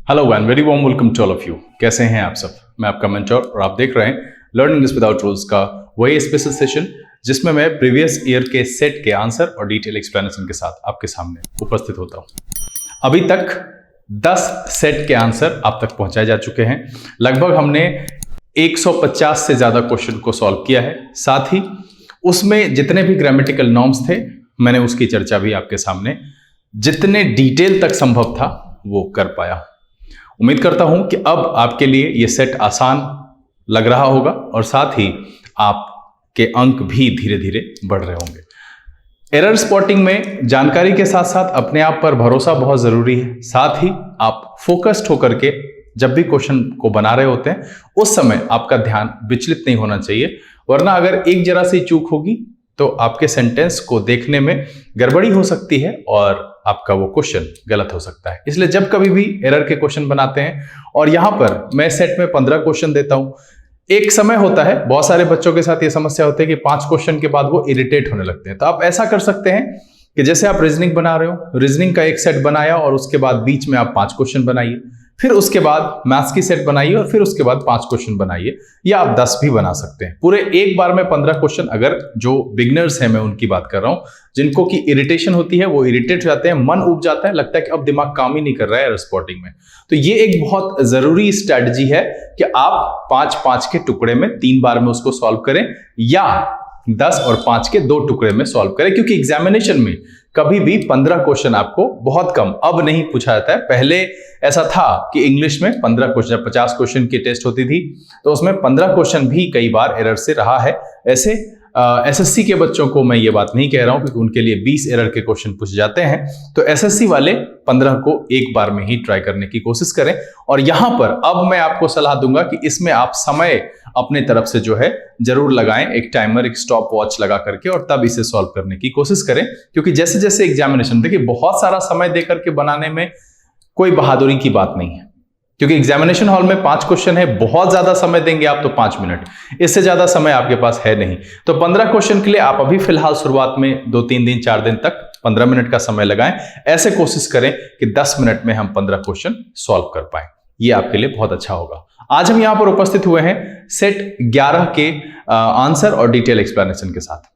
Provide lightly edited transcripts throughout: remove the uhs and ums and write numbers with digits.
Hello and very warm welcome to all of you. कैसे हैं आप सब? मैं आपका मेंटर और आप देख रहे हैं लर्निंग इंग्लिश विदाउट रूल्स का वही स्पेशल सेशन जिसमें मैं प्रीवियस ईयर के सेट के आंसर और डिटेल एक्सप्लेनेशन के साथ आपके सामने उपस्थित होता हूं। अभी तक 10 सेट के आंसर आप तक पहुंचाए जा चुके हैं। लगभग हमने 150 से ज्यादा क्वेश्चन को सॉल्व किया है। साथ ही उसमें जितने भी ग्रामेटिकल नॉर्म्स थे मैंने उसकी चर्चा भी आपके सामने जितने डिटेल तक संभव था वो कर पाया। उम्मीद करता हूं कि अब आपके लिए ये सेट आसान लग रहा होगा और साथ ही आपके अंक भी धीरे धीरे बढ़ रहे होंगे। एरर स्पॉटिंग में जानकारी के साथ साथ अपने आप पर भरोसा बहुत जरूरी है। साथ ही आप फोकस्ड होकर के जब भी क्वेश्चन को बना रहे होते हैं उस समय आपका ध्यान विचलित नहीं होना चाहिए, वरना अगर एक जरा सी चूक होगी तो आपके सेंटेंस को देखने में गड़बड़ी हो सकती है और आपका वो क्वेश्चन गलत हो सकता है। इसलिए जब कभी भी एरर के क्वेश्चन बनाते हैं, और यहां पर मैं सेट में 15 क्वेश्चन देता हूं, एक समय होता है बहुत सारे बच्चों के साथ ये समस्या होती है कि 5 क्वेश्चन के बाद वो इरिटेट होने लगते हैं। तो आप ऐसा कर सकते हैं कि जैसे आप रीजनिंग बना रहे हो, रीजनिंग का एक सेट बनाया और उसके बाद बीच में आप 5 क्वेश्चन बनाइए, फिर उसके बाद मैथ्स की सेट बनाइए और फिर उसके बाद 5 क्वेश्चन बनाइए, या आप 10 भी बना सकते हैं। पूरे एक बार में 15 क्वेश्चन, अगर जो बिगनर्स हैं मैं उनकी बात कर रहा हूं, जिनको की इरिटेशन होती है, वो इरिटेट हो जाते हैं, मन उब जाता है, लगता है कि अब दिमाग काम ही नहीं कर रहा है एरर स्पॉटिंग में। तो ये एक बहुत जरूरी स्ट्रैटेजी है कि आप 5-5 के टुकड़े में 3 बार में उसको सॉल्व करें, या 10 और 5 के 2 टुकड़े में सॉल्व करें, क्योंकि एग्जामिनेशन में कभी भी 15 क्वेश्चन आपको बहुत कम अब नहीं पूछा जाता है। पहले ऐसा था कि इंग्लिश में 15 क्वेश्चन, 50 क्वेश्चन की टेस्ट होती थी तो उसमें 15 क्वेश्चन भी कई बार एरर से रहा है। ऐसे एसएससी के बच्चों को मैं ये बात नहीं कह रहा हूं क्योंकि उनके लिए 20 एरर के क्वेश्चन पूछे जाते हैं, तो एसएससी वाले 15 को एक बार में ही ट्राई करने की कोशिश करें। और यहां पर अब मैं आपको सलाह दूंगा कि इसमें आप समय अपने तरफ से जो है जरूर लगाएं, एक टाइमर, एक स्टॉप वॉच लगा करके, और तब इसे सॉल्व करने की कोशिश करें। क्योंकि जैसे जैसे एग्जामिनेशन, देखिए बहुत सारा समय देकर के बनाने में कोई बहादुरी की बात नहीं है, क्योंकि एग्जामिनेशन हॉल में 5 क्वेश्चन है, बहुत ज्यादा समय देंगे आप तो 5 मिनट, इससे ज्यादा समय आपके पास है नहीं। तो 15 क्वेश्चन के लिए आप अभी फिलहाल शुरुआत में 2-3 दिन 4 दिन तक 15 मिनट का समय लगाएं। ऐसे कोशिश करें कि 10 मिनट में हम 15 क्वेश्चन सॉल्व कर पाए, ये आपके लिए बहुत अच्छा होगा। आज हम यहां पर उपस्थित हुए हैं सेट 11 के आंसर और डिटेल एक्सप्लेनेशन के साथ।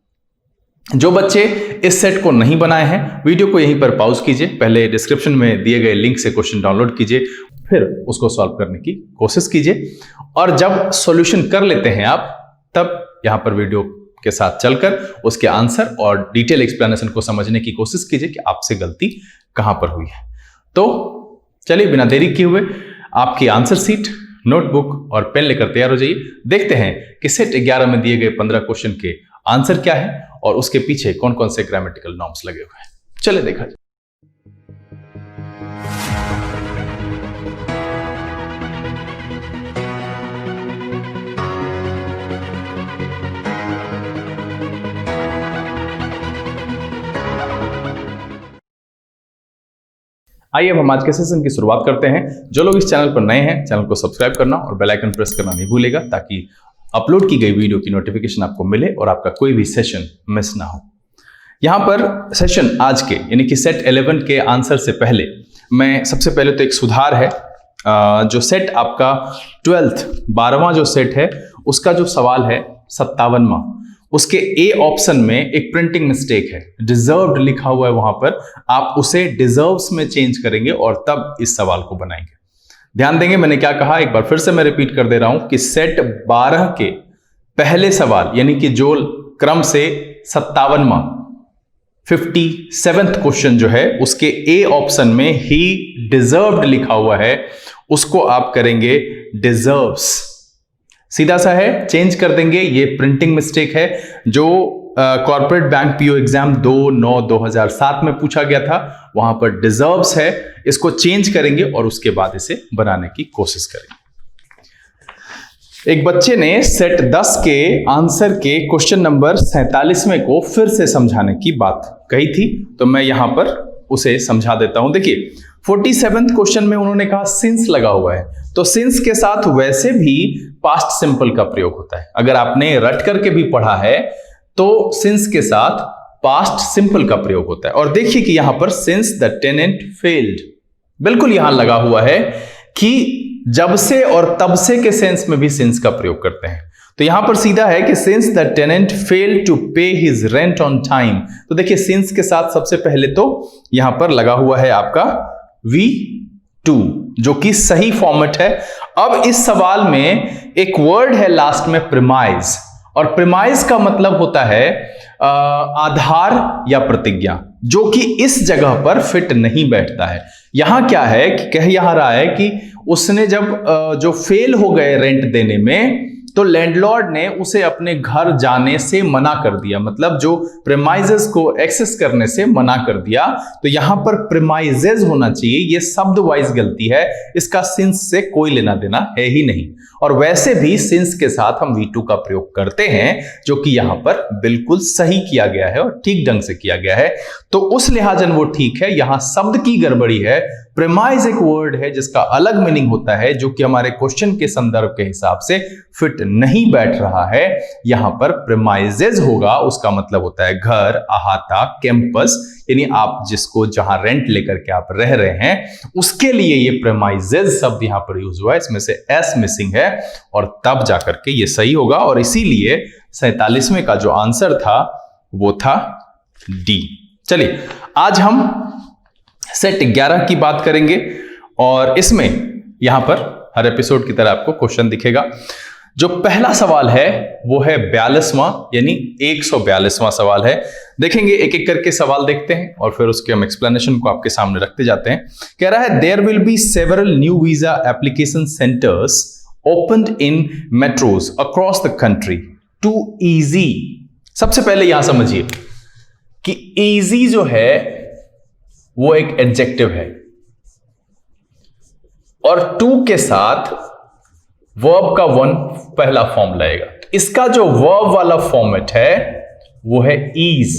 जो बच्चे इस सेट को नहीं बनाए हैं, वीडियो को यहीं पर पॉज कीजिए, पहले डिस्क्रिप्शन में दिए गए लिंक से क्वेश्चन डाउनलोड कीजिए, फिर उसको सॉल्व करने की कोशिश कीजिए, और जब सॉल्यूशन कर लेते हैं आप, तब यहां पर वीडियो के साथ चलकर उसके आंसर और डिटेल एक्सप्लेनेशन को समझने की कोशिश कीजिए कि आपसे गलती कहां पर हुई है। तो चलिए बिना देरी किए हुए आपकी आंसर सीट, नोटबुक और पेन लेकर तैयार हो जाइए। देखते हैं कि सेट 11 में दिए गए 15 क्वेश्चन के आंसर क्या है और उसके पीछे कौन कौन से ग्रामेटिकल नॉर्म्स लगे हुए हैं। चलिए देखा जाए। आइए अब हम आज के सेशन की शुरुआत करते हैं। जो लोग इस चैनल पर नए हैं, चैनल को सब्सक्राइब करना और बेल आइकन प्रेस करना नहीं भूलेगा, ताकि अपलोड की गई वीडियो की नोटिफिकेशन आपको मिले और आपका कोई भी सेशन मिस ना हो। यहां पर सेशन आज के यानी कि सेट 11 के आंसर से पहले मैं सबसे पहले तो एक सुधार है, जो सेट आपका 12वां जो सेट है उसका जो सवाल है 57वां, उसके ए ऑप्शन में एक प्रिंटिंग मिस्टेक है, डिजर्व्ड लिखा हुआ है वहां पर, आप उसे डिजर्व्स में चेंज करेंगे और तब इस सवाल को बनाएंगे। ध्यान देंगे मैंने क्या कहा, एक बार फिर से मैं रिपीट कर दे रहा हूं कि सेट 12 के पहले सवाल यानी कि जो क्रम से 57वां 57th क्वेश्चन जो है उसके ए ऑप्शन में ही डिजर्व्ड लिखा हुआ है, उसको आप करेंगे डिजर्व्स। सीधा सा है, चेंज कर देंगे। ये प्रिंटिंग मिस्टेक है जो कॉर्पोरेट बैंक पीओ एग्जाम 2/9/2007 में पूछा गया था, वहां पर डिजर्व्स है, इसको चेंज करेंगे और उसके बाद इसे बनाने की कोशिश करेंगे। एक बच्चे ने सेट 10 के आंसर के क्वेश्चन नंबर 47वें को फिर से समझाने की बात कही थी, तो मैं यहां पर उसे समझा देता हूं। देखिए 47th क्वेश्चन में उन्होंने कहा सिंस लगा हुआ है, तो सिंस के साथ वैसे भी पास्ट सिंपल का प्रयोग होता है। अगर आपने रट करके भी पढ़ा है तो सिंस के साथ पास्ट सिंपल का प्रयोग होता है। और देखिए कि यहां पर सिंस द टेनेंट फेल्ड, बिल्कुल यहां लगा हुआ है कि जब से और तब से के सेंस में भी सिंस का प्रयोग करते हैं। तो यहां पर सीधा है कि since the tenant fail to pay his rent on time. तो देखिए सिंस के साथ सबसे पहले तो यहां पर लगा हुआ है आपका V2 जो कि सही फॉर्मेट है। अब इस सवाल में एक वर्ड है लास्ट में प्रिमाइज, और प्रिमाइज का मतलब होता है आधार या प्रतिज्ञा, जो कि इस जगह पर फिट नहीं बैठता है। यहां क्या है कि कह यहां रहा है कि उसने जब जो फेल हो गए रेंट देने में, तो लैंडलॉर्ड ने उसे अपने घर जाने से मना कर दिया, मतलब जो प्रेमाइजेस को एक्सेस करने से मना कर दिया। तो यहां पर प्रेमाइजेस होना चाहिए, यह शब्द वाइज गलती है, इसका सिंस से कोई लेना देना है ही नहीं। और वैसे भी सिंस के साथ हम V2 का प्रयोग करते हैं, जो कि यहां पर बिल्कुल सही किया गया है और ठीक ढंग से किया गया है। तो उस लिहाजन वो ठीक है, यहां शब्द की गड़बड़ी है। प्रेमाइज एक वर्ड है जिसका अलग मीनिंग होता है, जो कि हमारे क्वेश्चन के संदर्भ के हिसाब से फिट नहीं बैठ रहा है। यहां पर प्रेमाइजेज होगा, उसका मतलब होता है घर, अहाता, कैंपस, यानी आप जिसको जहां रेंट लेकर के आप रह रहे हैं उसके लिए ये प्रेमाइजेज शब्द यहां पर यूज हुआ है। इसमें से एस मिसिंग है और तब जाकर के ये सही होगा, और इसीलिए 47वें का जो आंसर था वो था डी। चलिए आज हम सेट 11 की बात करेंगे, और इसमें यहां पर हर एपिसोड की तरह आपको क्वेश्चन दिखेगा। जो पहला सवाल है वो है 42वां, यानी 142वां सवाल है। देखेंगे एक एक करके सवाल देखते हैं और फिर उसके हम एक्सप्लेनेशन को आपके सामने रखते जाते हैं। कह रहा है there will be several new visa application centres opened in metros across the country to easy. सबसे पहले यहां समझिए कि ईजी जो है वो एक एडजेक्टिव है, और टू के साथ वर्ब का वन पहला फॉर्म लगेगा। इसका जो वर्ब वाला फॉर्मेट है वो है ईज।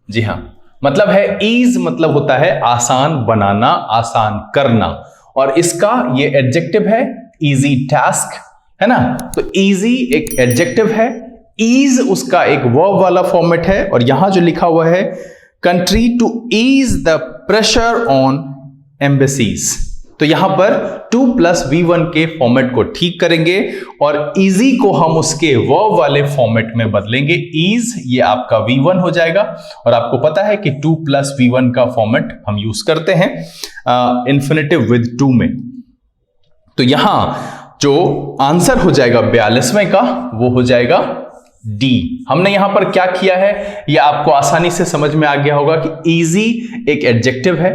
जी हां, मतलब है ईज, मतलब होता है आसान बनाना, आसान करना, और इसका ये एडजेक्टिव है इजी टास्क, है ना। तो इजी एक एडजेक्टिव है, ईज उसका एक वर्ब वाला फॉर्मेट है, और यहां जो लिखा हुआ है country to ease the pressure on embassies, तो यहां पर 2 + V1 के फॉर्मेट को ठीक करेंगे और इजी को हम उसके वर्ब वाले फॉर्मेट में बदलेंगे। ईज ये आपका V1 हो जाएगा, और आपको पता है कि 2 + V1 का फॉर्मेट हम यूज करते हैं इंफिनिटिव विद 2 में। तो यहां जो आंसर हो जाएगा 42वें का वो हो जाएगा डी। हमने यहां पर क्या किया है ये आपको आसानी से समझ में आ गया होगा कि इजी एक एडजेक्टिव है,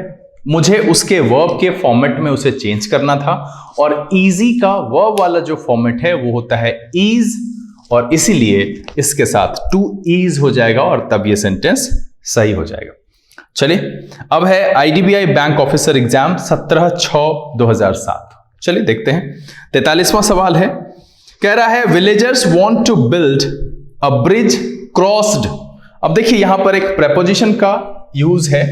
मुझे उसके वर्ब के फॉर्मेट में उसे चेंज करना था, और इजी का वर्ब वाला जो फॉर्मेट है वो होता है ईज, और इसीलिए इसके साथ टू ईज हो जाएगा और तब ये सेंटेंस सही हो जाएगा। चलिए अब है आईडीबीआई बैंक ऑफिसर एग्जाम 17/6/2007। चलिए देखते हैं 43वां सवाल है। कह रहा है villagers want to build a bridge crossed. अब देखिए यहां पर एक प्रेपोजिशन का यूज है,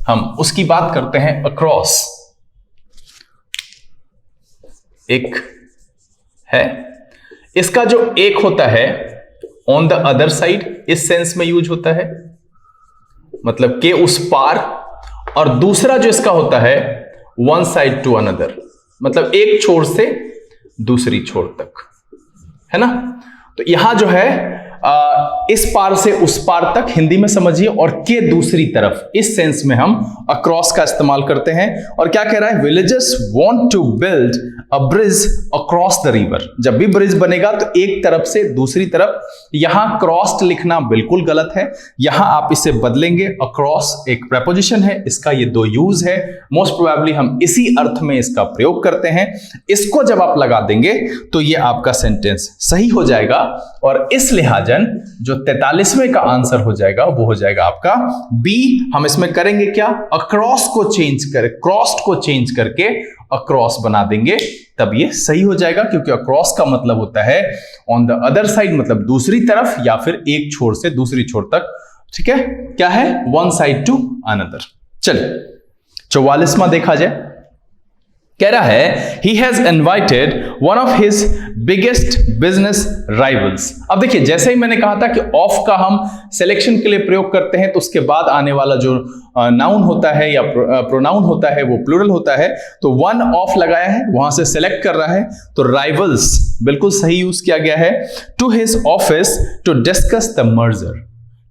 हम उसकी बात करते हैं। अक्रॉस एक है, इसका जो एक होता है ऑन द अदर साइड, इस सेंस में यूज होता है, मतलब के उस पार, और दूसरा जो इसका होता है वन साइड टू अनदर, मतलब एक छोर से दूसरी छोर तक, है ना। तो यहां जो है इस पार से उस पार तक हिंदी में समझिए, और के दूसरी तरफ, इस सेंस में हम अक्रॉस का इस्तेमाल करते हैं। और क्या कह रहा है villagers want to build a bridge across the river. जब भी ब्रिज बनेगा तो एक तरफ से दूसरी तरफ, यहां क्रॉस्ड लिखना बिल्कुल गलत है, यहां आप इसे बदलेंगे। अक्रॉस एक प्रेपोजिशन है, इसका ये दो यूज है, मोस्ट प्रोबेबली हम इसी अर्थ में इसका प्रयोग करते हैं। इसको जब आप लगा देंगे तो ये आपका सेंटेंस सही हो जाएगा, और इस लिहाजन जो 43वें का आंसर हो जाएगा वो हो जाएगा आपका बी। हम इसमें करेंगे क्या, अक्रॉस को चेंज कर, क्रॉस्ड को चेंज करके अक्रॉस बना देंगे, तब ये सही हो जाएगा, क्योंकि अक्रॉस का मतलब होता है ऑन द अदर साइड, मतलब दूसरी तरफ, या फिर एक छोर से दूसरी छोर तक। ठीक है, क्या है वन साइड टू अनदर। चलिए 44वां देखा जाए। कह रहा है he has invited one of his biggest business rivals। अब देखिए, जैसे ही मैंने कहा था कि ऑफ का हम सिलेक्शन के लिए प्रयोग करते हैं तो उसके बाद आने वाला जो नाउन होता है या प्रोनाउन होता है वो प्लूरल होता है, तो वन ऑफ लगाया है, वहां से सेलेक्ट कर रहा है, तो राइवल्स बिल्कुल सही यूज किया गया है। To his office to discuss the merger,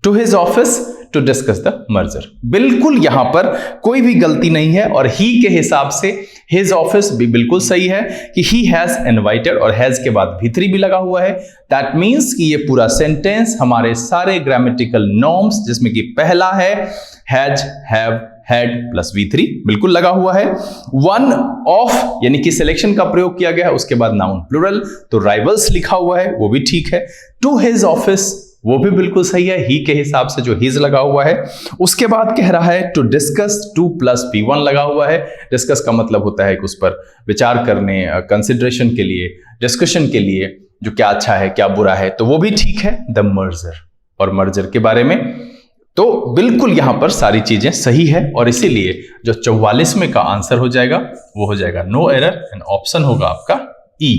to his office to discuss the merger, बिल्कुल यहां पर कोई भी गलती नहीं है और ही के हिसाब से हिज ऑफिस भी बिल्कुल सही है कि ही हैज इनवाइटेड, और हैज के बाद V3 भी लगा हुआ है। दैट मीन्स कि ये पूरा सेंटेंस हमारे सारे ग्रामेटिकल नॉर्म्स, जिसमें कि पहला है has, have, had plus V3 बिल्कुल लगा हुआ है। वन ऑफ यानी कि सिलेक्शन का प्रयोग किया गया है, उसके बाद नाउन प्लूरल, तो राइवल्स लिखा हुआ है वो भी ठीक है। टू हिज ऑफिस वो भी बिल्कुल सही है, ही के हिसाब से जो हिज लगा हुआ है। उसके बाद कह रहा है to discuss, two plus P1 लगा हुआ है। डिस्कस का मतलब होता है कि उस पर विचार करने, कंसिडरेशन के लिए, डिस्कशन के लिए, जो क्या अच्छा है क्या बुरा है, तो वो भी ठीक है। द मर्जर, और मर्जर के बारे में तो बिल्कुल यहां पर सारी चीजें सही है, और इसीलिए जो 44वें का आंसर हो जाएगा वो हो जाएगा नो एरर, एंड ऑप्शन होगा आपका ई।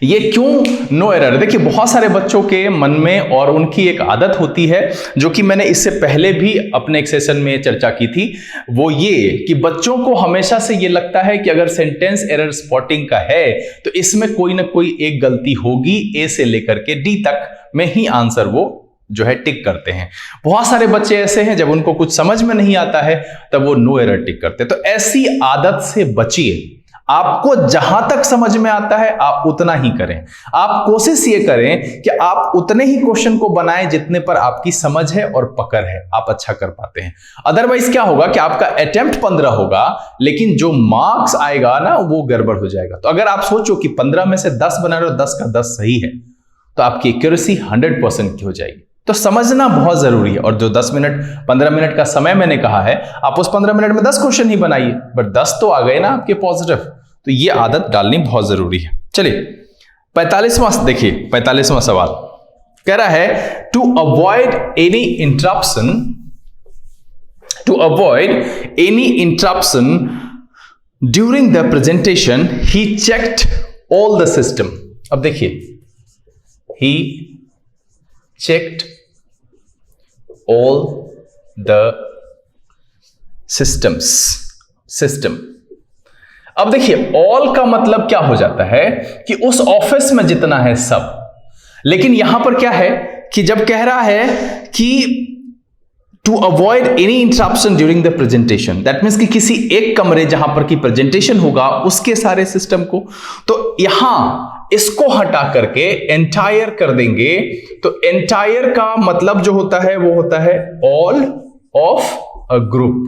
ये क्यों नो एरर? देखिए, बहुत सारे बच्चों के मन में और उनकी एक आदत होती है, जो कि मैंने इससे पहले भी अपने एक सेशन में चर्चा की थी, वो ये कि बच्चों को हमेशा से ये लगता है कि अगर सेंटेंस एरर स्पॉटिंग का है तो इसमें कोई ना कोई एक गलती होगी, ए से लेकर के डी तक में ही आंसर वो जो है टिक करते हैं। बहुत सारे बच्चे ऐसे हैं जब उनको कुछ समझ में नहीं आता है तब वो नो एरर टिक करते हैं। तो ऐसी आदत से बचिए। आपको जहां तक समझ में आता है आप उतना ही करें। आप कोशिश ये करें कि आप उतने ही क्वेश्चन को बनाएं जितने पर आपकी समझ है और पकड़ है, आप अच्छा कर पाते हैं। अदरवाइज क्या होगा कि आपका अटेम्प्ट 15 होगा लेकिन जो मार्क्स आएगा ना वो गड़बड़ हो जाएगा। तो अगर आप सोचो कि 15 में से 10 बना रहे हो, 10 का 10 सही है, तो आपकी एक्यूरेसी 100% की हो जाएगी। तो समझना बहुत जरूरी है। और जो 10 मिनट 15 मिनट का समय मैंने कहा है, आप उस 15 मिनट में 10 क्वेश्चन ही बनाइए, बट 10 तो आ गए ना आपके पॉजिटिव। तो ये आदत डालनी बहुत जरूरी है। चलिए 45वां देखिए, 45वां सवाल कह रहा है to avoid any interruption, to avoid any interruption during the presentation he checked all the system. अब देखिए, ही checked all the systems, system। अब देखिए, all का मतलब क्या हो जाता है कि उस ऑफिस में जितना है सब, लेकिन यहां पर क्या है कि जब कह रहा है कि to avoid any interruption during the presentation, that means कि किसी एक कमरे जहां पर की प्रेजेंटेशन होगा उसके सारे सिस्टम को, तो यहां इसको हटा करके एंटायर कर देंगे। तो एंटायर का मतलब जो होता है वो होता है ऑल ऑफ अ ग्रुप,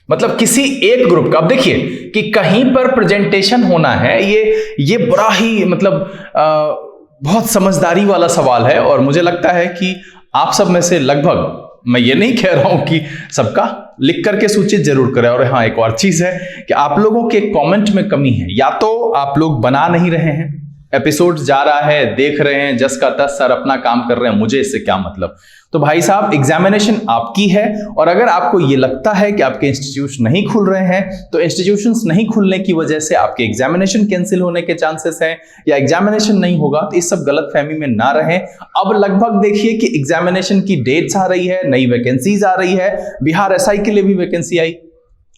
मतलब किसी एक ग्रुप का। अब देखिए कि कहीं पर प्रेजेंटेशन होना है, ये बड़ा ही मतलब बहुत समझदारी वाला सवाल है, और मुझे लगता है कि आप सब में से लगभग, मैं ये नहीं कह रहा हूं कि सबका, लिख करके सूचित जरूर करें। और हाँ, एक और चीज है कि आप लोगों के कमेंट में कमी है, या तो आप लोग बना नहीं रहे हैं, एपिसोड जा रहा है, देख रहे हैं, जस का तस सर अपना काम कर रहे हैं, मुझे इससे क्या मतलब। तो भाई साहब, एग्जामिनेशन आपकी है, और अगर आपको ये लगता है कि आपके इंस्टीट्यूट नहीं खुल रहे हैं, तो इंस्टीट्यूशंस नहीं खुलने की वजह से आपके एग्जामिनेशन कैंसिल होने के चांसेस हैं, या एग्जामिनेशन नहीं होगा, तो इस सब गलतफहमी में ना रहें। अब लगभग देखिए कि एग्जामिनेशन की डेट्स आ रही है, नई वैकेंसीज आ रही है, बिहार SI के लिए भी वैकेंसी आई।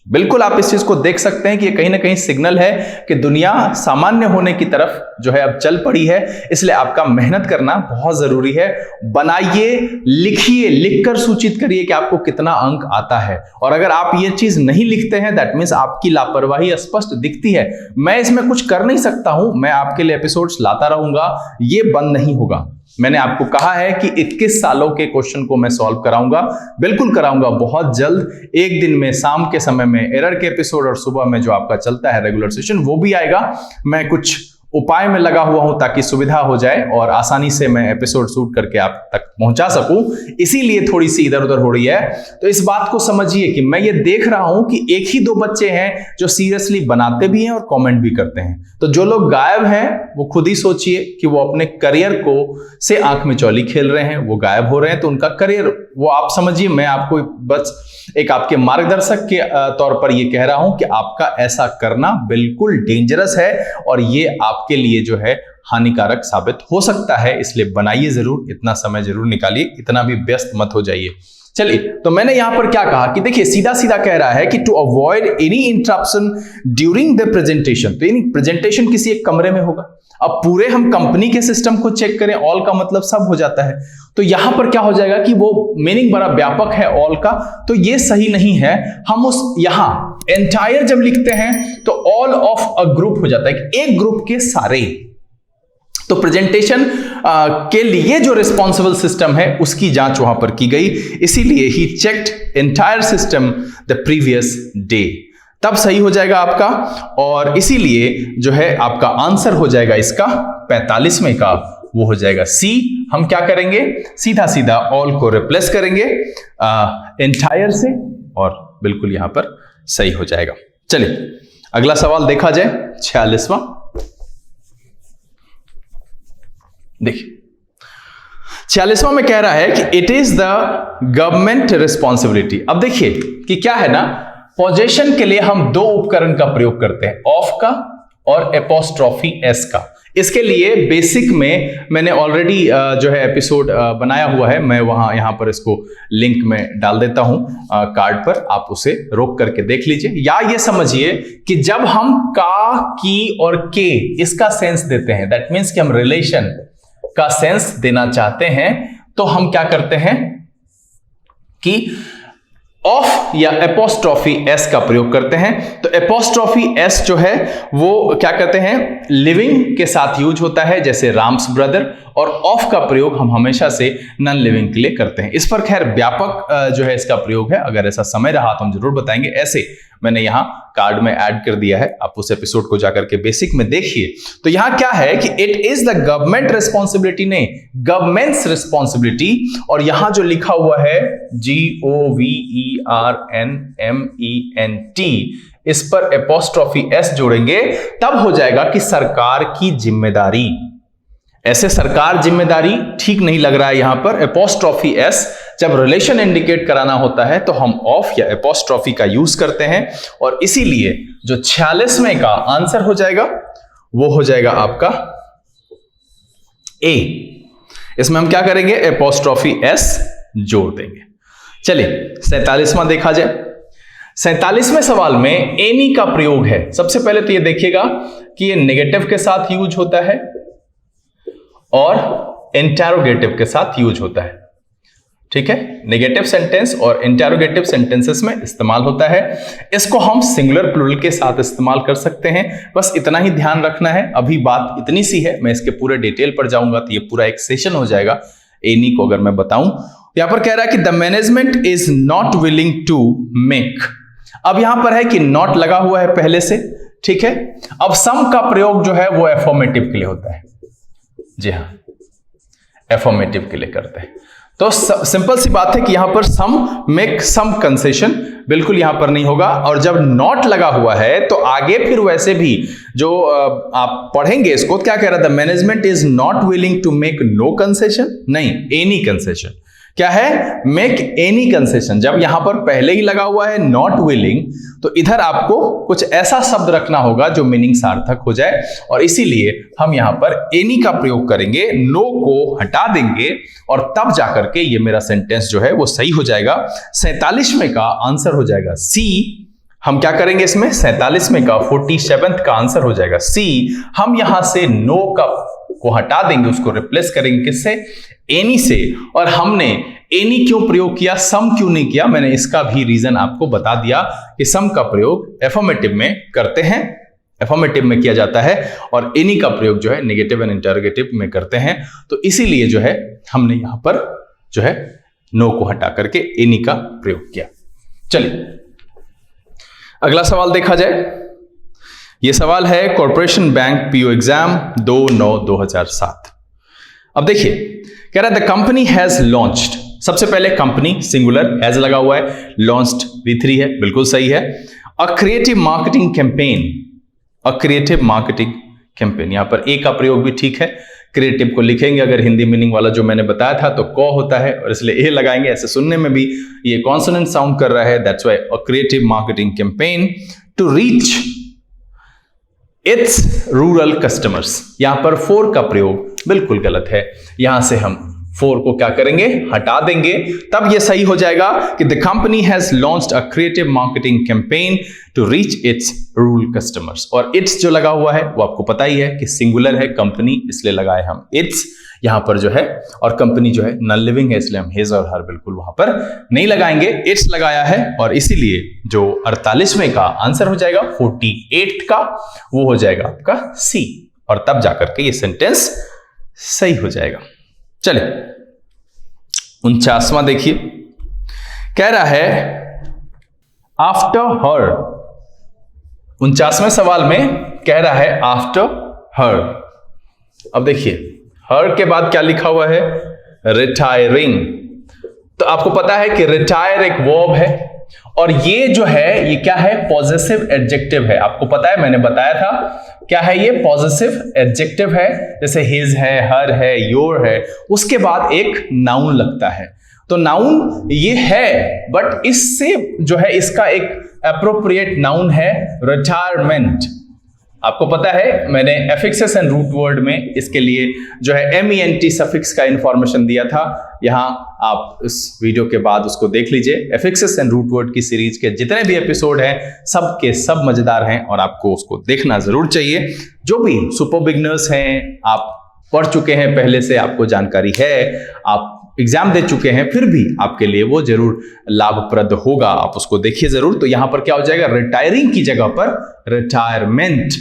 बिल्कुल आप इस चीज को देख सकते हैं कि ये कहीं ना कहीं सिग्नल है कि दुनिया सामान्य होने की तरफ जो है अब चल पड़ी है। इसलिए आपका मेहनत करना बहुत जरूरी है। बनाइए, लिखिए, लिखकर सूचित करिए कि आपको कितना अंक आता है। और अगर आप ये चीज नहीं लिखते हैं, दैट मीन्स आपकी लापरवाही स्पष्ट दिखती है। मैं इसमें कुछ कर नहीं सकता हूं, मैं आपके लिए एपिसोड्स लाता रहूंगा, ये बंद नहीं होगा। मैंने आपको कहा है कि 21 सालों के क्वेश्चन को मैं सॉल्व कराऊंगा, बिल्कुल कराऊंगा बहुत जल्द। एक दिन में शाम के समय में एरर के एपिसोड, और सुबह में जो आपका चलता है रेगुलर सेशन, वो भी आएगा। मैं कुछ उपाय में लगा हुआ हूं ताकि सुविधा हो जाए और आसानी से मैं एपिसोड शूट करके आप तक पहुंचा सकूं, इसीलिए थोड़ी सी इधर उधर हो रही है। तो इस बात को समझिए कि मैं ये देख रहा हूं कि एक ही दो बच्चे हैं जो सीरियसली बनाते भी हैं और कमेंट भी करते हैं। तो जो लोग गायब हैं वो खुद ही सोचिए कि वो अपने करियर को से आंख में चौली खेल रहे हैं, वो गायब हो रहे हैं, तो उनका करियर वो आप समझिए। मैं आपको बस एक आपके मार्गदर्शक के तौर पर यह कह रहा हूं कि आपका ऐसा करना बिल्कुल डेंजरस है और ये आपके लिए जो है हानिकारक साबित हो सकता है, इसलिए बनाइए जरूर, इतना समय जरूर निकालिए, इतना भी व्यस्त मत हो जाइए। चलिए, तो मैंने यहां पर क्या कहा कि देखिए सीधा सीधा कह रहा है कि to avoid any interruption during the presentation, तो यानी प्रेजेंटेशन किसी एक कमरे में होगा। अब पूरे हम कंपनी के सिस्टम को चेक करें, ऑल का मतलब सब हो जाता है, तो यहां पर क्या हो जाएगा कि वो मीनिंग बड़ा व्यापक है ऑल का, तो ये सही नहीं है। हम उस यहां एंटायर जब लिखते हैं तो ऑल ऑफ अ ग्रुप हो जाता है कि एक ग्रुप के सारे, तो प्रेजेंटेशन के लिए जो रिस्पॉन्सिबल सिस्टम है उसकी जांच वहां पर की गई, इसीलिए ही checked entire system the previous day, तब सही हो जाएगा आपका। और इसीलिए जो है आपका आंसर हो जाएगा इसका 45वें का, वो हो जाएगा सी। हम क्या करेंगे, सीधा सीधा ऑल को रिप्लेस करेंगे एंटायर से और बिल्कुल यहां पर सही हो जाएगा। चलिए अगला सवाल देखा जाए, 46वां। देखिए 46वां में कह रहा है कि it is the government responsibility. अब देखिए कि क्या है ना, पोजेशन के लिए हम दो उपकरण का प्रयोग करते हैं, ऑफ का और एपोस्ट्रॉफी एस का। इसके लिए बेसिक में मैंने ऑलरेडी जो है एपिसोड बनाया हुआ है, मैं वहां यहां पर इसको लिंक में डाल देता हूं कार्ड पर, आप उसे रोक करके देख लीजिए। या ये समझिए कि जब हम का, की और के इसका सेंस देते हैं, दैट मीन्स कि हम रिलेशन का सेंस देना चाहते हैं, तो हम क्या करते हैं कि ऑफ या एपोस्ट्रॉफी एस का प्रयोग करते हैं। तो एपोस्ट्रॉफी एस जो है वो क्या करते हैं, लिविंग के साथ यूज होता है, जैसे राम्स ब्रदर, और ऑफ का प्रयोग हम हमेशा से नॉन लिविंग के लिए करते हैं। इस पर खैर व्यापक जो है इसका प्रयोग है, अगर ऐसा समय रहा तो हम जरूर बताएंगे। ऐसे मैंने यहां कार्ड में ऐड कर दिया है, आप उस एपिसोड को जाकर के बेसिक में देखिए। तो यहां क्या है कि it is the government responsibility, नहीं गवर्नमेंट्स रिस्पॉन्सिबिलिटी, और यहां जो लिखा हुआ है GOVERNMENT, इस पर एपोस्ट्रॉफी एस जोड़ेंगे, तब हो जाएगा कि सरकार की जिम्मेदारी। ऐसे सरकार जिम्मेदारी ठीक नहीं लग रहा है यहां पर। एपोस्ट्रॉफी एस जब रिलेशन इंडिकेट कराना होता है तो हम ऑफ या एपोस्ट्रॉफी का यूज करते हैं, और इसीलिए जो 46वें का आंसर हो जाएगा वो हो जाएगा आपका ए। इसमें हम क्या करेंगे, एपोस्ट्रॉफी एस जोड़ देंगे। चलिए 47वां देखा जाए। 47वें सवाल में एनी का प्रयोग है। सबसे पहले तो ये देखिएगा कि ये नेगेटिव के साथ यूज होता है और इंटरोगेटिव के साथ यूज होता है, ठीक है। नेगेटिव सेंटेंस और इंटरोगेटिव सेंटेंसेस में इस्तेमाल होता है। इसको हम सिंगुलर प्लूरल के साथ इस्तेमाल कर सकते हैं, बस इतना ही ध्यान रखना है। अभी बात इतनी सी है, मैं इसके पूरे डिटेल पर जाऊंगा तो ये पूरा एक सेशन हो जाएगा। एनी को अगर मैं बताऊं, यहां पर कह रहा है कि the management is not willing to make. अब यहां पर है कि नॉट लगा हुआ है पहले से, ठीक है। अब सम का प्रयोग जो है वो एफर्मेटिव के लिए होता है, जी हाँ, एफर्मेटिव के लिए करते हैं। तो सिंपल सी बात है कि यहां पर सम मेक सम कंसेशन बिल्कुल यहां पर नहीं होगा, और जब नॉट लगा हुआ है तो आगे फिर वैसे भी जो आप पढ़ेंगे इसको, क्या कह रहा था, management is not willing to make no concession, नहीं एनी कंसेशन। क्या है, मेक एनी कंसेशन। जब यहां पर पहले ही लगा हुआ है नॉट विलिंग, तो इधर आपको कुछ ऐसा शब्द रखना होगा जो मीनिंग सार्थक हो जाए, और इसीलिए हम यहां पर एनी का प्रयोग करेंगे, नो को हटा देंगे, और तब जाकर के ये मेरा सेंटेंस जो है वो सही हो जाएगा। 47वें का आंसर हो जाएगा सी। हम क्या करेंगे इसमें, 47वें का 47th का आंसर हो जाएगा सी। हम यहां से नो का को हटा देंगे, उसको रिप्लेस करेंगे किससे, एनी से। और हमने एनी क्यों प्रयोग किया, सम क्यों नहीं किया, मैंने इसका भी रीजन आपको बता दिया कि सम का प्रयोग एफर्मेटिव में करते हैं, एफर्मेटिव में किया जाता है, और एनी का प्रयोग जो है नेगेटिव एंड इंटरोगेटिव में करते हैं। तो इसीलिए जो है हमने यहां पर जो है नो को हटा करके एनी का प्रयोग किया। चलिए अगला सवाल देखा जाए। यह सवाल है कॉर्पोरेशन बैंक पीओ एग्जाम 2/9/2007। अब देखिए कह रहा है द कंपनी हैज लॉन्च्ड। सबसे पहले कंपनी सिंगुलर, हैज लगा हुआ है, लॉन्च्ड V3 है, बिल्कुल सही है। अ क्रिएटिव मार्केटिंग कैंपेन, अ क्रिएटिव मार्केटिंग कैंपेन, यहां पर ए का प्रयोग भी ठीक है। क्रिएटिव को लिखेंगे अगर हिंदी मीनिंग वाला जो मैंने बताया था तो क होता है और इसलिए ए लगाएंगे, ऐसे सुनने में भी ये कॉन्सोनेंट साउंड कर रहा है, that's why a creative marketing campaign to reach its rural customers. यहां पर फॉर का प्रयोग बिल्कुल गलत है, यहां से हम फॉर को क्या करेंगे, हटा देंगे, तब यह सही हो जाएगा कि the company has launched a creative marketing campaign to reach its rural customers. और इट्स जो लगा हुआ है वो आपको पता ही है कि सिंगुलर है कंपनी, इसलिए लगाए हम इट्स यहां पर जो है, और कंपनी जो है नॉन लिविंग है इसलिए हम हिज और हर बिल्कुल वहां पर नहीं लगाएंगे, इट्स लगाया है। और इसीलिए जो 48वें का आंसर हो जाएगा 48 का, वो हो जाएगा आपका सी, और तब जाकर के ये सेंटेंस सही हो जाएगा। चलिए 49वां देखिए, कह रहा है आफ्टर हर। 49वें सवाल में कह रहा है आफ्टर हर। अब देखिए हर के बाद क्या लिखा हुआ है, रिटायरिंग। तो आपको पता है कि रिटायर एक वर्ब है और ये जो है ये क्या है, पॉजेसिव एडजेक्टिव है। आपको पता है मैंने बताया था क्या है, ये पॉजेसिव एडजेक्टिव है, जैसे हिज है, हर है, योर है, उसके बाद एक नाउन लगता है। तो नाउन ये है बट इससे जो है इसका एक एप्रोप्रिएट नाउन है रिटायरमेंट। आपको पता है मैंने एफिक्सेस एंड रूट वर्ड में इसके लिए जो है MENT सफिक्स का इंफॉर्मेशन दिया था, यहां आप इस वीडियो के बाद उसको देख लीजिए। एफिक्सेस एंड रूट वर्ड की सीरीज के जितने भी एपिसोड हैं सब के सब मजेदार हैं और आपको उसको देखना जरूर चाहिए। जो भी सुपर बिगनर्स हैं, आप पढ़ चुके हैं पहले से, आपको जानकारी है, आप एग्जाम दे चुके हैं, फिर भी आपके लिए वो जरूर लाभप्रद होगा, आप उसको देखिए जरूर। तो यहां पर क्या हो जाएगा, रिटायरिंग की जगह पर रिटायरमेंट,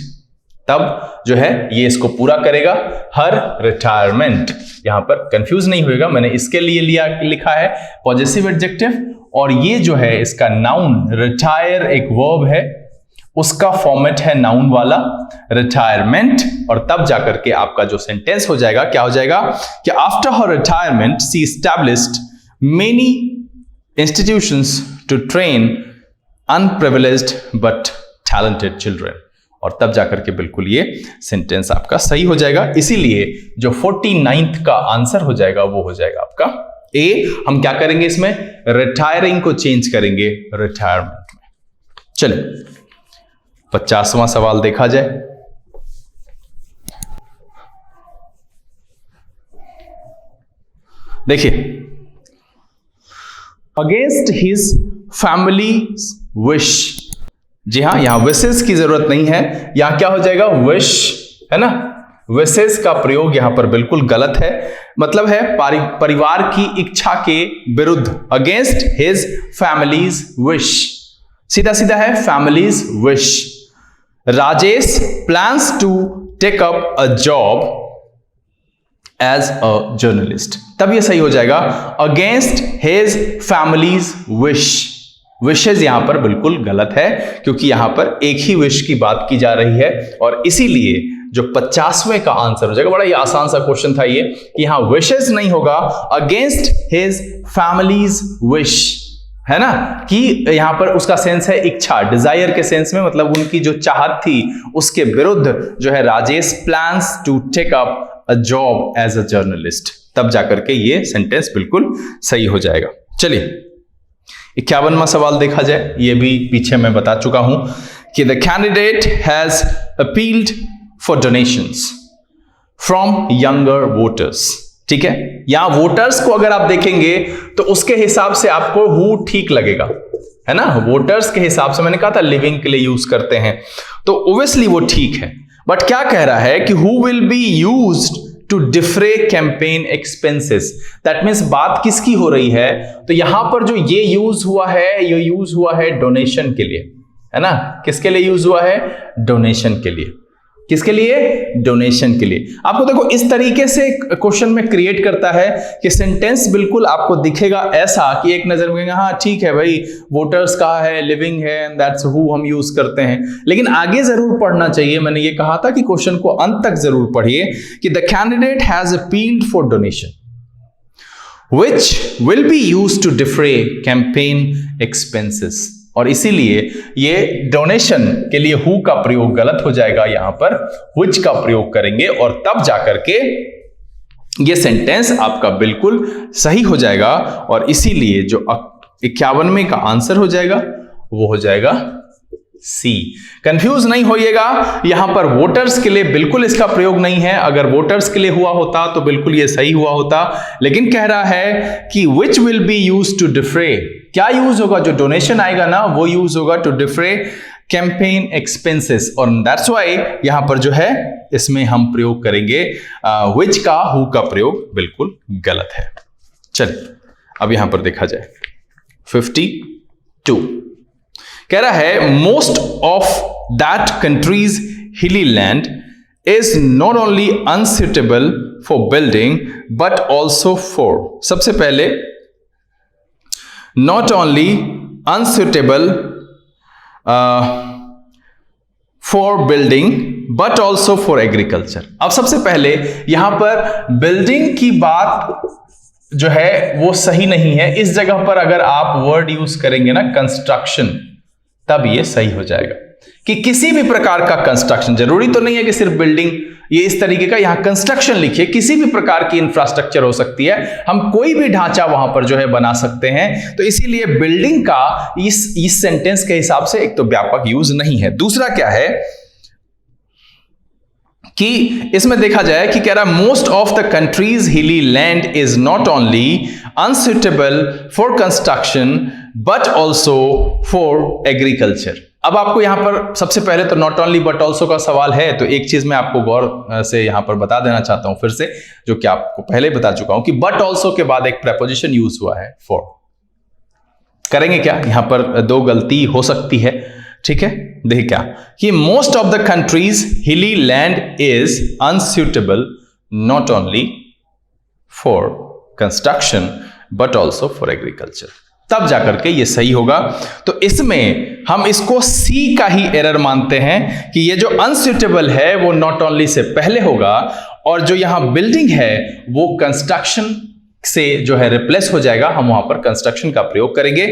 तब जो है ये इसको पूरा करेगा, हर रिटायरमेंट। यहां पर कंफ्यूज नहीं होएगा, मैंने इसके लिए लिखा है पॉजेसिव एडजेक्टिव, और ये जो है इसका नाउन, रिटायर एक वर्ब है, उसका फॉर्मेट है नाउन वाला रिटायरमेंट, और तब जाकर के आपका जो सेंटेंस हो जाएगा क्या हो जाएगा कि after her retirement she established many institutions to train unprivileged but talented children, और तब जाकर के बिल्कुल ये सेंटेंस आपका सही हो जाएगा। इसीलिए जो 49th का आंसर हो जाएगा वो हो जाएगा आपका ए। हम क्या करेंगे इसमें, रिटायरिंग को चेंज करेंगे रिटायरमेंट में। चलिए 50वां सवाल देखा जाए। देखिए अगेंस्ट हिज फैमिली विश, जी हां यहां विशेष की जरूरत नहीं है, यहां क्या हो जाएगा विश, है ना। विशेष का प्रयोग यहां पर बिल्कुल गलत है, मतलब है परिवार की इच्छा के विरुद्ध, अगेंस्ट हिज फैमिलीज विश, सीधा सीधा है families wish. Rajesh plans to take up a job as a journalist, तब ये सही हो जाएगा against his families wish. Wishes यहां पर बिल्कुल गलत है क्योंकि यहां पर एक ही विश की बात की जा रही है, और इसीलिए जो 50वें का आंसर हो जाएगा, बड़ा ही आसान सा क्वेश्चन था ये, कि यहां विशेज नहीं होगा, अगेंस्ट हिज फैमिलीज विश, है ना, कि यहां पर उसका सेंस है इच्छा, डिजायर के सेंस में, मतलब उनकी जो चाहत थी उसके विरुद्ध जो है Rajesh plans to take up a job as a journalist, तब जाकर के ये सेंटेंस बिल्कुल सही हो जाएगा। चलिए 51वां सवाल देखा जाए, ये भी पीछे मैं बता चुका हूं कि the candidate has appealed for donations from younger voters, ठीक है। यहां वोटर्स को अगर आप देखेंगे तो उसके हिसाब से आपको हु ठीक लगेगा, है ना। वोटर्स के हिसाब से मैंने कहा था लिविंग के लिए यूज करते हैं, तो ओब्वियसली वो ठीक है, बट क्या कह रहा है कि who will be used to defray campaign expenses, that means बात किसकी हो रही है, तो यहां पर जो ये यूज हुआ है, ये यूज हुआ है डोनेशन के लिए, है ना। किसके लिए यूज हुआ है, डोनेशन के लिए, किसके लिए, डोनेशन के लिए। आपको देखो इस तरीके से क्वेश्चन में क्रिएट करता है कि सेंटेंस बिल्कुल आपको दिखेगा ऐसा कि एक नजर में हाँ ठीक है भाई, वोटर्स कहा है, लिविंग है, एंड दैट्स हु हम यूज करते हैं, लेकिन आगे जरूर पढ़ना चाहिए। मैंने ये कहा था कि क्वेश्चन को अंत तक जरूर पढ़िए कि the candidate has appealed for donation which will be used to defray campaign expenses, और इसीलिए ये डोनेशन के लिए हु का प्रयोग गलत हो जाएगा, यहां पर व्हिच का प्रयोग करेंगे और तब जाकर के ये सेंटेंस आपका बिल्कुल सही हो जाएगा और इसीलिए जो 51वें का आंसर हो जाएगा वो हो जाएगा सी। कंफ्यूज नहीं होइएगा, यहां पर वोटर्स के लिए बिल्कुल इसका प्रयोग नहीं है। अगर वोटर्स के लिए हुआ होता तो बिल्कुल ये सही हुआ होता, लेकिन कह रहा है कि which will be use to defray, क्या यूज होगा, जो डोनेशन आएगा ना वो यूज होगा टू डिफ्रे कैंपेन एक्सपेंसेस, और दैट्स व्हाई यहां पर जो है इसमें हम प्रयोग करेंगे विच का, हु का प्रयोग बिल्कुल गलत है। चलिए अब यहां पर देखा जाए 52 कह रहा है मोस्ट ऑफ दैट कंट्रीज हिली land is not only unsuitable for building but also for, सबसे पहले not only unsuitable for building but also for agriculture. अब सबसे पहले यहां पर बिल्डिंग की बात जो है वो सही नहीं है, इस जगह पर अगर आप वर्ड यूज करेंगे ना कंस्ट्रक्शन, तब ये सही हो जाएगा कि किसी भी प्रकार का कंस्ट्रक्शन, जरूरी तो नहीं है कि सिर्फ बिल्डिंग, ये इस तरीके का यहां कंस्ट्रक्शन लिखिए, किसी भी प्रकार की इंफ्रास्ट्रक्चर हो सकती है, हम कोई भी ढांचा वहां पर जो है बना सकते हैं। तो इसीलिए बिल्डिंग का इस सेंटेंस के हिसाब से एक तो व्यापक यूज नहीं है। दूसरा क्या है कि इसमें देखा जाए कि कह रहा है मोस्ट ऑफ द कंट्रीज हिली land is not only unsuitable for construction but also for agriculture. अब आपको यहां पर सबसे पहले तो नॉट ओनली बट ऑल्सो का सवाल है, तो एक चीज मैं आपको गौर से यहां पर बता देना चाहता हूं फिर से, जो कि आपको पहले बता चुका हूं कि बट ऑल्सो के बाद एक प्रेपोजिशन यूज हुआ है फॉर। करेंगे क्या, यहां पर दो गलती हो सकती है, ठीक है। देखिए क्या कि मोस्ट ऑफ द कंट्रीज हिली land is unsuitable not only for construction but also for agriculture, तब जाकर के ये सही होगा। तो इसमें हम इसको सी का ही एरर मानते हैं कि ये जो अनसुटेबल है वो नॉट ओनली से पहले होगा, और जो यहां बिल्डिंग है वो कंस्ट्रक्शन से जो है रिप्लेस हो जाएगा, हम वहां पर कंस्ट्रक्शन का प्रयोग करेंगे,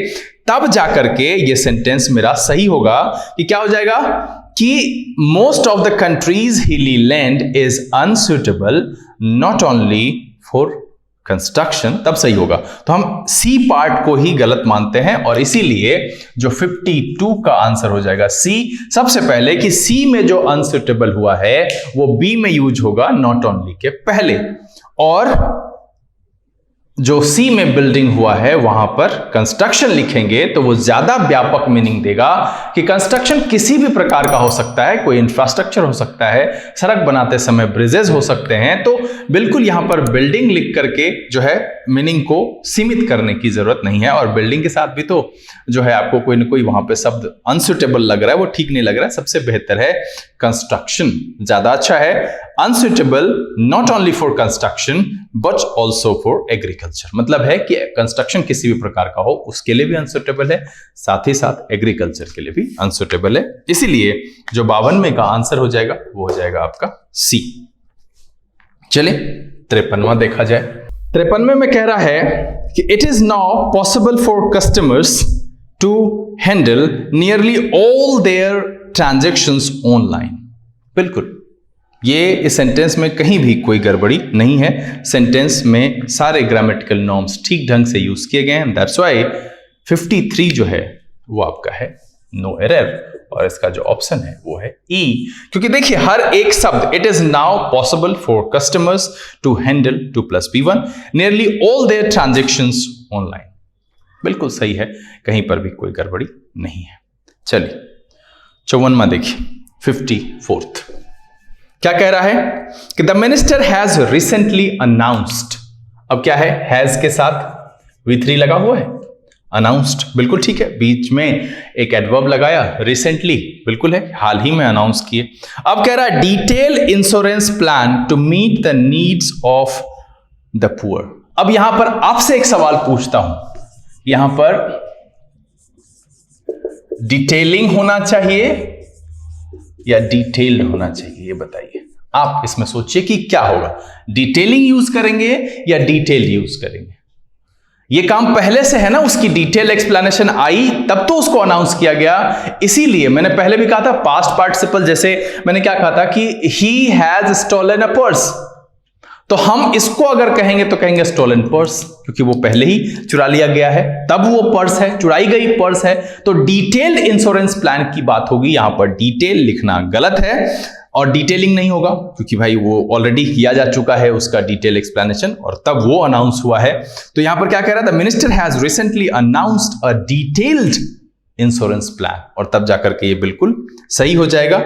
तब जाकर के ये सेंटेंस मेरा सही होगा। कि क्या हो जाएगा कि मोस्ट ऑफ द कंट्रीज हिली land is unsuitable not only for construction, तब सही होगा। तो हम सी पार्ट को ही गलत मानते हैं और इसीलिए जो 52 का आंसर हो जाएगा सी। सबसे पहले कि सी में जो अनसुटेबल हुआ है वो बी में यूज होगा नॉट ओनली के पहले, और जो सी में बिल्डिंग हुआ है वहां पर कंस्ट्रक्शन लिखेंगे तो वो ज्यादा व्यापक मीनिंग देगा कि कंस्ट्रक्शन किसी भी प्रकार का हो सकता है, कोई इंफ्रास्ट्रक्चर हो सकता है, सड़क बनाते समय ब्रिजेस हो सकते हैं। तो बिल्कुल यहां पर बिल्डिंग लिख करके जो है मीनिंग को सीमित करने की जरूरत नहीं है, और बिल्डिंग के साथ भी तो जो है आपको कोई ना कोई वहां पे शब्द अनसुटेबल लग रहा है, वो ठीक नहीं लग रहा है, सबसे बेहतर है कंस्ट्रक्शन, ज्यादा अच्छा है। Unsuitable not only for construction but also for agriculture, मतलब है कि कंस्ट्रक्शन किसी भी प्रकार का हो उसके लिए भी अनसुटेबल है, साथ ही साथ एग्रीकल्चर के लिए भी अनसुटेबल है। इसीलिए जो 52वें का आंसर हो जाएगा वो हो जाएगा आपका सी। चलिए 53वां देखा जाए। 53वें में कह रहा है कि it is now possible for customers to handle nearly all their transactions online. बिल्कुल ये इस सेंटेंस में कहीं भी कोई गड़बड़ी नहीं है, सेंटेंस में सारे ग्रामेटिकल नॉर्म्स ठीक ढंग से यूज किए गए हैं। दैट्स व्हाई 53 जो है वो आपका है नो एरर, और इसका जो ऑप्शन है वो है ई। क्योंकि देखिए हर एक शब्द, it is now possible for customers to handle 2+B1 nearly all their transactions online, बिल्कुल सही है, कहीं पर भी कोई गड़बड़ी नहीं है। चलिए 54वां देखिए 54th क्या कह रहा है कि the minister has recently announced. अब क्या है, हैज के साथ V3 लगा हुआ है, अनाउंस्ड बिल्कुल ठीक है, बीच में एक एडवर्ब लगाया, रिसेंटली बिल्कुल है, हाल ही में अनाउंस किए। अब कह रहा है detail insurance plan to meet the needs of the poor. अब यहां पर आपसे एक सवाल पूछता हूं, यहां पर डिटेलिंग होना चाहिए या डिटेल्ड होना चाहिए, ये बताइए आप। इसमें सोचिए कि क्या होगा, डिटेलिंग यूज करेंगे या डिटेल्ड यूज करेंगे। ये काम पहले से है ना, उसकी डिटेल एक्सप्लेनेशन आई तब तो उसको अनाउंस किया गया। इसीलिए मैंने पहले भी कहा था पास्ट पार्टिसिपल, जैसे मैंने क्या कहा था कि he has stolen a purse, तो हम इसको अगर कहेंगे तो कहेंगे स्टोलन पर्स, क्योंकि वो पहले ही चुरा लिया गया है, तब वो पर्स है, चुराई गई पर्स है। तो डिटेल्ड इंश्योरेंस प्लान की बात होगी। यहां पर डिटेल लिखना गलत है और डिटेलिंग नहीं होगा, क्योंकि भाई वो ऑलरेडी किया जा चुका है उसका डिटेल एक्सप्लेनेशन, और तब वो अनाउंस हुआ है। तो यहां पर क्या कह रहा है, the minister has recently announced a detailed insurance plan, और तब जाकर के ये बिल्कुल सही हो जाएगा।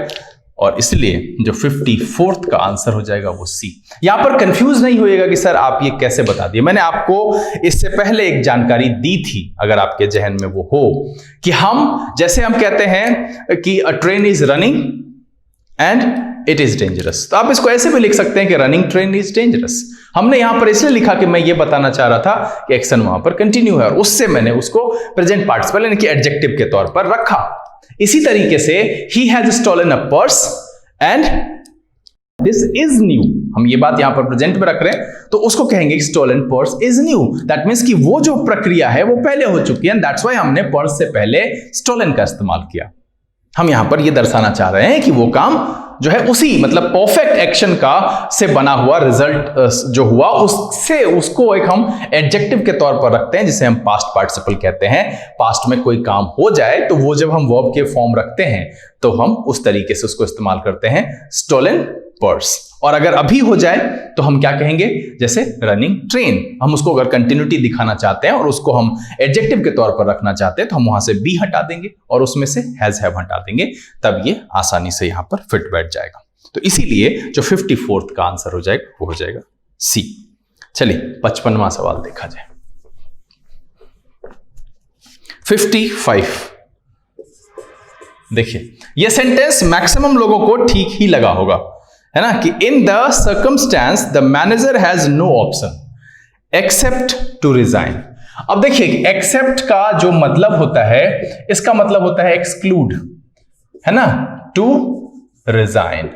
और इसलिए जो 54th का आंसर हो जाएगा वो सी। यहां पर कंफ्यूज नहीं होइएगा कि सर आप ये कैसे बता दिए, मैंने आपको इससे पहले एक जानकारी दी थी, अगर आपके जहन में वो हो, कि हम जैसे हम कहते हैं कि अ train is running and it is dangerous, तो आप इसको ऐसे भी लिख सकते हैं कि रनिंग ट्रेन इज डेंजरस। हमने यहां पर इसलिए लिखा कि मैं ये बताना चाह रहा था कि एक्शन वहां पर कंटिन्यू है, और उससे मैंने उसको प्रेजेंट पार्टिसिपल यानी कि एडजेक्टिव के तौर पर रखा। इसी तरीके से he has stolen a purse and this is new, हम ये बात यहां पर प्रेजेंट में रख रहे हैं, तो उसको कहेंगे stolen purse is new। That means कि वो जो प्रक्रिया है वो पहले हो चुकी है, दैट्स व्हाई हमने पर्स से पहले stolen का इस्तेमाल किया। हम यहां पर ये दर्शाना चाह रहे हैं कि वो काम जो है उसी मतलब परफेक्ट एक्शन का से बना हुआ रिजल्ट जो हुआ उससे उसको एक हम एडजेक्टिव के तौर पर रखते हैं, जिसे हम पास्ट पार्टिसिपल कहते हैं। पास्ट में कोई काम हो जाए तो वो जब हम वर्ब के फॉर्म रखते हैं तो हम उस तरीके से उसको इस्तेमाल करते हैं, स्टोलन पर्स। और अगर अभी हो जाए तो हम क्या कहेंगे, जैसे रनिंग ट्रेन। हम उसको अगर कंटिन्यूटी दिखाना चाहते हैं और उसको हम एडजेक्टिव के तौर पर रखना चाहते हैं तो हम वहां से बी हटा देंगे और उसमें से हैज हैव हटा देंगे, तब ये आसानी से यहां पर फिट बैठ जाएगा। तो इसीलिए जो 54th का आंसर हो जाएगा वो हो जाएगा सी। चलिए 55वां सवाल देखा जाए। 55 देखिए, यह सेंटेंस मैक्सिमम लोगों को ठीक ही लगा होगा, है ना, कि in the circumstance the manager has no option except to resign. अब देखिए, एक्सेप्ट का जो मतलब होता है, इसका मतलब होता है एक्सक्लूड, है ना, टू रिजाइन।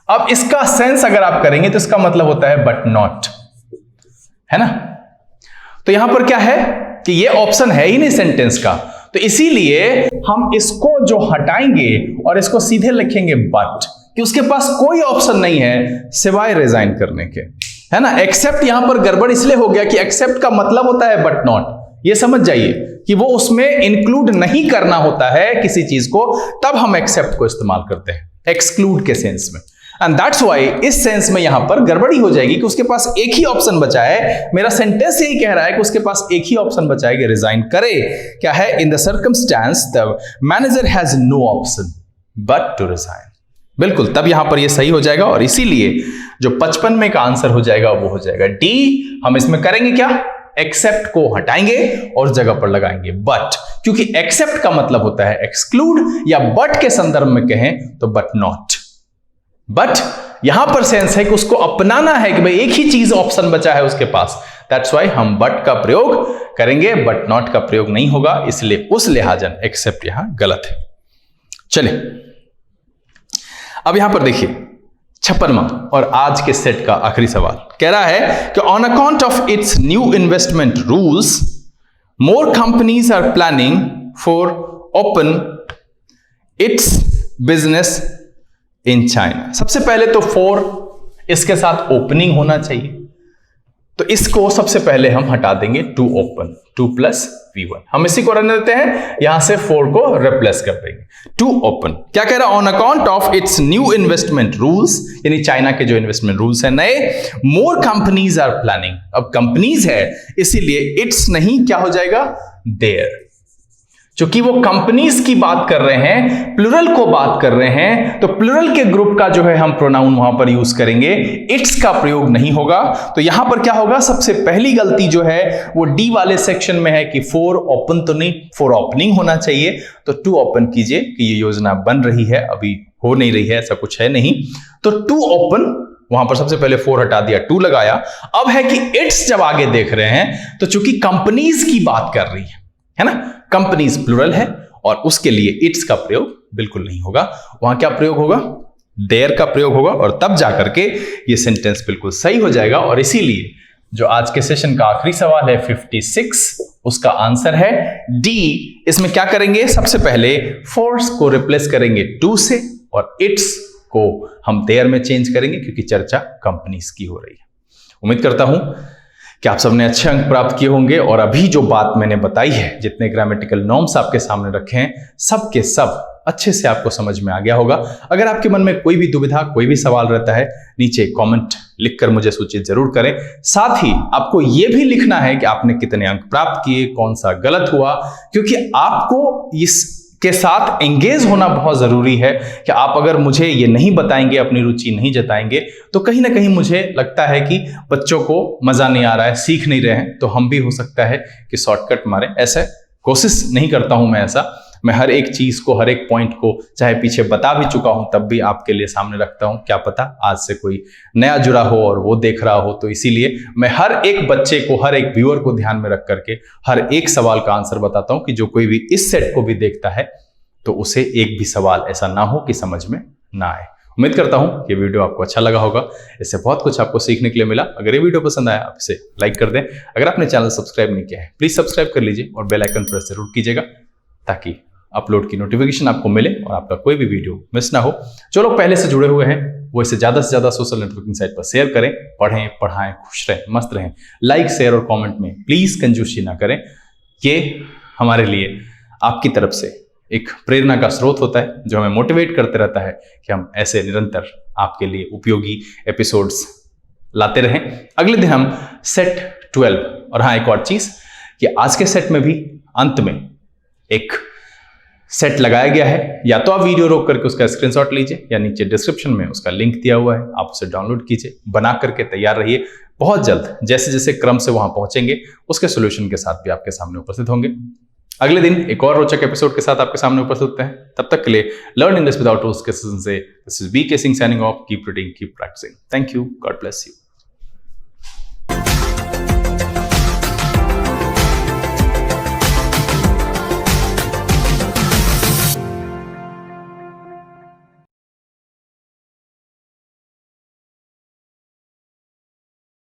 अब इसका सेंस अगर आप करेंगे तो इसका मतलब होता है बट नॉट, है ना। तो यहां पर क्या है कि ये ऑप्शन है ही नहीं सेंटेंस का, तो इसीलिए हम इसको जो हटाएंगे और इसको सीधे लिखेंगे बट, कि उसके पास कोई ऑप्शन नहीं है सिवाय रिजाइन करने के, है ना। एक्सेप्ट यहां पर गड़बड़ इसलिए हो गया कि एक्सेप्ट का मतलब होता है बट नॉट, ये समझ जाइए कि वो उसमें इंक्लूड नहीं करना होता है किसी चीज को, तब हम एक्सेप्ट को इस्तेमाल करते हैं एक्सक्लूड के सेंस में। एंड दैट्स व्हाई इस सेंस में यहां पर गड़बड़ी हो जाएगी कि उसके पास एक ही ऑप्शन बचा है। मेरा सेंटेंस यही कह रहा है कि उसके पास एक ही ऑप्शन बचा है कि रिजाइन करे। क्या है, in the circumstance the manager has no option but to resign. बिल्कुल, तब यहां पर ये सही हो जाएगा, और इसीलिए जो 55 में का आंसर हो जाएगा वो हो जाएगा डी। हम इसमें करेंगे क्या, एक्सेप्ट को हटाएंगे और जगह पर लगाएंगे बट, क्योंकि एक्सेप्ट का मतलब होता है एक्सक्लूड, या बट के संदर्भ में कहें तो बट नॉट। बट यहां पर सेंस है कि उसको अपनाना है कि भाई एक ही चीज ऑप्शन बचा है उसके पास, दैट्स व्हाई हम बट का प्रयोग करेंगे, बट नॉट का प्रयोग नहीं होगा, इसलिए उस लिहाजन एक्सेप्ट यहां गलत है। चलिए अब यहां पर देखिए 56वां और आज के सेट का आखिरी सवाल कह रहा है कि on account of its new investment rules more companies are planning for open its business in China. सबसे पहले तो फॉर इसके साथ ओपनिंग होना चाहिए, तो इसको सबसे पहले हम हटा देंगे टू ओपन, 2 + V1। हम इसी को रहने देते हैं, यहां से 4 को रिप्लेस कर देंगे, टू ओपन। क्या कह रहा है, on account of its new investment rules, यानी चाइना के जो इन्वेस्टमेंट रूल्स है नए, मोर कंपनीज आर प्लानिंग। अब कंपनीज है इसीलिए इट्स नहीं, क्या हो जाएगा, देयर। क्योंकि वो कंपनीज की बात कर रहे हैं, प्लुरल को बात कर रहे हैं, तो प्लुरल के ग्रुप का जो है हम प्रोनाउन वहां पर यूज करेंगे, इट्स का प्रयोग नहीं होगा। तो यहां पर क्या होगा, सबसे पहली गलती जो है वो डी वाले सेक्शन में है कि फॉर ओपन तो नहीं, फॉर ओपनिंग होना चाहिए, तो टू ओपन कीजिए कि ये योजना बन रही है, अभी हो नहीं रही है, ऐसा कुछ है नहीं। तो टू ओपन, वहां पर सबसे पहले 4 हटा दिया, 2 लगाया। अब है कि इट्स जब आगे देख रहे हैं तो चूंकि कंपनीज की बात कर रही है ना, कंपनीज प्लुरल है और उसके लिए इट्स का प्रयोग बिल्कुल नहीं होगा, वहां क्या प्रयोग होगा, देयर का प्रयोग होगा, और तब जाकर के ये सेंटेंस बिल्कुल सही हो जाएगा। और इसीलिए जो आज के सेशन का आखिरी सवाल है 56, उसका आंसर है डी। इसमें क्या करेंगे, सबसे पहले फोर्स को रिप्लेस करेंगे टू से, और इट्स को हम देयर में चेंज करेंगे क्योंकि चर्चा कंपनीज की हो रही है। उम्मीद करता हूं कि आप सबने अच्छे अंक प्राप्त किए होंगे और अभी जो बात मैंने बताई है, जितने ग्रामेटिकल नॉर्म्स आपके सामने रखे हैं, सब के सब अच्छे से आपको समझ में आ गया होगा। अगर आपके मन में कोई भी दुविधा, कोई भी सवाल रहता है, नीचे कमेंट लिखकर मुझे सूचित जरूर करें। साथ ही आपको यह भी लिखना है कि आपने कितने अंक प्राप्त किए, कौन सा गलत हुआ, क्योंकि आपको इसके साथ एंगेज होना बहुत जरूरी है। कि आप अगर मुझे ये नहीं बताएंगे, अपनी रुचि नहीं जताएंगे, तो कहीं ना कहीं मुझे लगता है कि बच्चों को मजा नहीं आ रहा है, सीख नहीं रहे हैं, तो हम भी हो सकता है कि शॉर्टकट मारें। ऐसा कोशिश नहीं करता हूं मैं ऐसा। मैं हर एक चीज को, हर एक पॉइंट को चाहे पीछे बता भी चुका हूं, तब भी आपके लिए सामने रखता हूं। क्या पता आज से कोई नया जुड़ा हो और वो देख रहा हो, तो इसीलिए मैं हर एक बच्चे को, हर एक व्यूअर को ध्यान में रख करके हर एक सवाल का आंसर बताता हूं कि जो कोई भी इस सेट को भी देखता है तो उसे एक भी सवाल ऐसा ना हो कि समझ में ना आए। उम्मीद करता हूं कि वीडियो आपको अच्छा लगा होगा, इससे बहुत कुछ आपको सीखने के लिए मिला। अगर ये वीडियो पसंद आया, आप इसे लाइक कर दें। अगर आपने चैनल सब्सक्राइब नहीं किया है, प्लीज सब्सक्राइब कर लीजिए और बेल आइकन प्रेस जरूर कीजिएगा, ताकि अपलोड की नोटिफिकेशन आपको मिले और आपका कोई भी वीडियो मिस ना हो। जो लोग पहले से जुड़े हुए हैं वो इसे ज्यादा से ज्यादा सोशल नेटवर्किंग साइट पर शेयर करें। पढ़ें, पढ़ाएं, खुश रहें, मस्त रहें। लाइक, शेयर और कमेंट में प्लीज कंजूसी ना करें। ये हमारे लिए आपकी तरफ से एक प्रेरणा का स्रोत होता है, जो हमें मोटिवेट करते रहता है कि हम ऐसे निरंतर आपके लिए उपयोगी एपिसोड्स लाते रहें। अगले दिन हम सेट 12, और हाँ एक और चीज कि आज के सेट में भी अंत में एक सेट लगाया गया है। या तो आप वीडियो रोक करके उसका स्क्रीनशॉट लीजिए, या नीचे डिस्क्रिप्शन में उसका लिंक दिया हुआ है, आप उसे डाउनलोड कीजिए, बना करके तैयार रहिए। बहुत जल्द जैसे जैसे क्रम से वहां पहुंचेंगे, उसके सोल्यूशन के साथ भी आपके सामने उपस्थित होंगे। अगले दिन एक और रोचक एपिसोड के साथ आपके सामने उपस्थित होते हैं। तब तक के लिए लर्न इंग्लिश विदाउट रूल्स के सेशन से this is B K Singh signing off. Keep reading, keep practising. Thank you, God bless you.